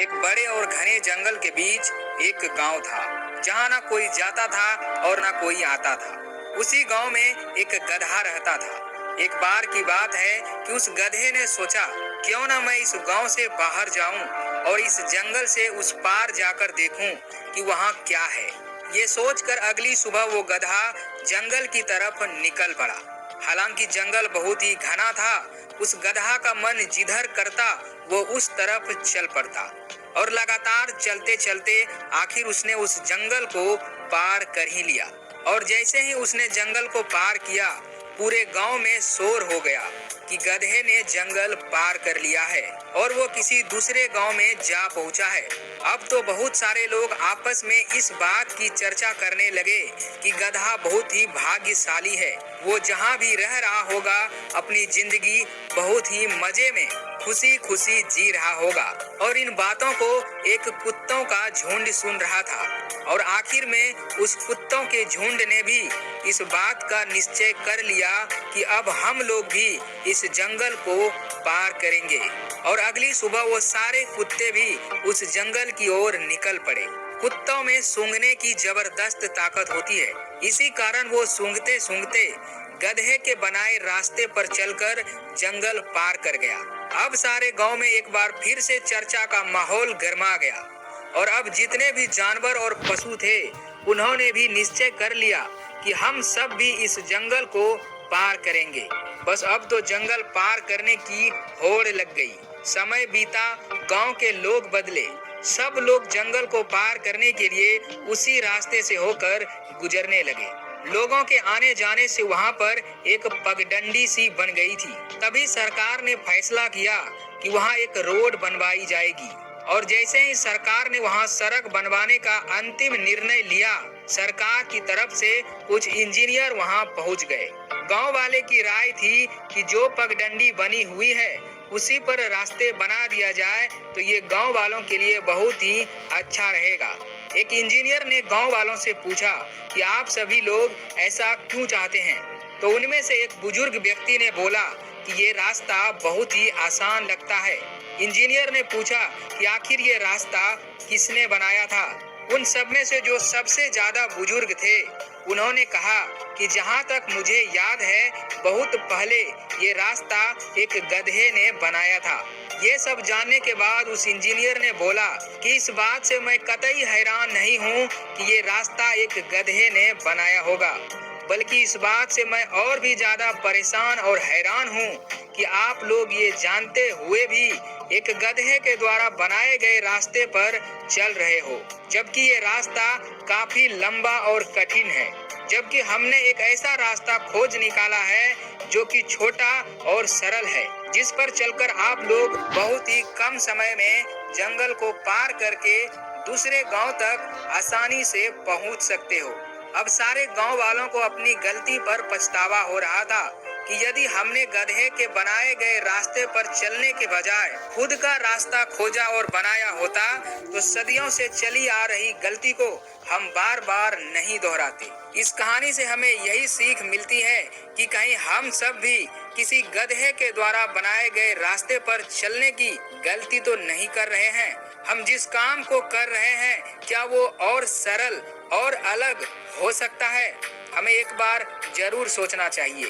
एक बड़े और घने जंगल के बीच एक गांव था जहां ना कोई जाता था और ना कोई आता था। उसी गांव में एक गधा रहता था। एक बार की बात है कि उस गधे ने सोचा, क्यों ना मैं इस गांव से बाहर जाऊं और इस जंगल से उस पार जाकर देखूं कि वहां क्या है। ये सोचकर अगली सुबह वो गधा जंगल की तरफ निकल पड़ा। हालांकि जंगल बहुत ही घना था, उस गधा का मन जिधर करता वो उस तरफ चल पड़ता और लगातार चलते चलते आखिर उसने उस जंगल को पार कर ही लिया। और जैसे ही उसने जंगल को पार किया, पूरे गांव में शोर हो गया कि गधे ने जंगल पार कर लिया है और वो किसी दूसरे गांव में जा पहुंचा है। अब तो बहुत सारे लोग आपस में इस बात की चर्चा करने लगे कि गधा बहुत ही भाग्यशाली है। वो जहां भी रह रहा होगा अपनी जिंदगी बहुत ही मजे में खुशी खुशी जी रहा होगा। और इन बातों को एक कुत्तों का झुंड सुन रहा था और आखिर में उस कुत्तों के झुंड ने भी इस बात का निश्चय कर लिया कि अब हम लोग भी इस जंगल को पार करेंगे। और अगली सुबह वो सारे कुत्ते भी उस जंगल की ओर निकल पड़े। कुत्तों में सूंघने की जबरदस्त ताकत होती है, इसी कारण वो सूंघते सूंघते गधे के बनाए रास्ते पर चलकर जंगल पार कर गया। अब सारे गांव में एक बार फिर से चर्चा का माहौल गर्मा गया और अब जितने भी जानवर और पशु थे उन्होंने भी निश्चय कर लिया कि हम सब भी इस जंगल को पार करेंगे। बस अब तो जंगल पार करने की होड़ लग गई। समय बीता, गांव के लोग बदले। सब लोग जंगल को पार करने के लिए उसी रास्ते से होकर गुजरने लगे। लोगों के आने जाने से वहां पर एक पगडंडी सी बन गई थी। तभी सरकार ने फैसला किया कि वहां एक रोड बनवाई जाएगी। और जैसे ही सरकार ने वहां सड़क बनवाने का अंतिम निर्णय लिया, सरकार की तरफ से कुछ इंजीनियर वहां पहुंच गए। गांव वाले की राय थी कि जो पगडंडी बनी हुई है उसी पर रास्ते बना दिया जाए तो ये गांव वालों के लिए बहुत ही अच्छा रहेगा। एक इंजीनियर ने गांव वालों से पूछा कि आप सभी लोग ऐसा क्यों चाहते हैं। तो उनमें से एक बुजुर्ग व्यक्ति ने बोला कि ये रास्ता बहुत ही आसान लगता है। इंजीनियर ने पूछा कि आखिर ये रास्ता किसने बनाया था। उन सब में से जो सबसे ज्यादा बुजुर्ग थे उन्होंने कहा कि जहाँ तक मुझे याद है बहुत पहले ये रास्ता एक गधे ने बनाया था। ये सब जानने के बाद उस इंजीनियर ने बोला कि इस बात से मैं कतई हैरान नहीं हूँ कि ये रास्ता एक गधे ने बनाया होगा, बल्कि इस बात से मैं और भी ज्यादा परेशान और हैरान हूँ कि आप लोग ये जानते हुए भी एक गधे के द्वारा बनाए गए रास्ते पर चल रहे हो, जबकि ये रास्ता काफी लंबा और कठिन है। जबकि हमने एक ऐसा रास्ता खोज निकाला है जो कि छोटा और सरल है, जिस पर चलकर आप लोग बहुत ही कम समय में जंगल को पार करके दूसरे गांव तक आसानी से पहुंच सकते हो। अब सारे गांव वालों को अपनी गलती पर पछतावा हो रहा था कि यदि हमने गधे के बनाए गए रास्ते पर चलने के बजाय खुद का रास्ता खोजा और बनाया होता तो सदियों से चली आ रही गलती को हम बार बार नहीं दोहराते। इस कहानी से हमें यही सीख मिलती है कि कहीं हम सब भी किसी गधे के द्वारा बनाए गए रास्ते पर चलने की गलती तो नहीं कर रहे हैं। हम जिस काम को कर रहे हैं क्या वो और सरल और अलग हो सकता है? हमें एक बार जरूर सोचना चाहिए।